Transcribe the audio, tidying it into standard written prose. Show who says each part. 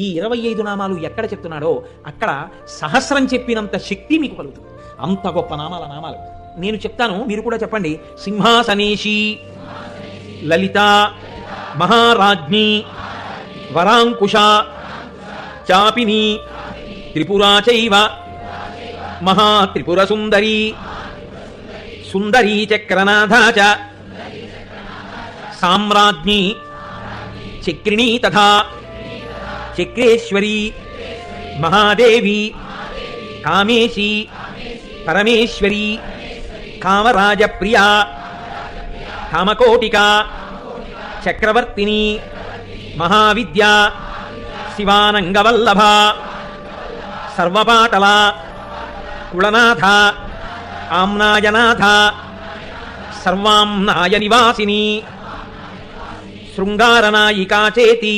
Speaker 1: ఈ 25 నామాలు ఎక్కడ చెప్తున్నాడో అక్కడ సహస్రం చెప్పినంత శక్తి మీకు కలుగుతుంది. అంత గొప్ప నామాలు నేను చెప్తాను, మీరు కూడా చెప్పండి. సింహాసనేషి, లలిత, మహారాజ్ఞి, వరాంకుశ, చాపిని, త్రిపురా చైవ, మహాత్రిపుర సుందరి, సుందరీ చక్రనాథ చ, సామ్రాజ్ఞి, చక్రిణీ తథా చక్రేశ్వరి, మహాదేవి, కామేశి, పరమేశ్వరి, కామరాజప్రియా, కామకోటిక, చక్రవర్తిని, మహావిద్యా, శివానంగవల్లభ, సర్వపాటల, కుళనాథ, ఆమ్నాయనాథ, సర్వాంనాయ నివాసిని, శృంగారనాయికా చేతి,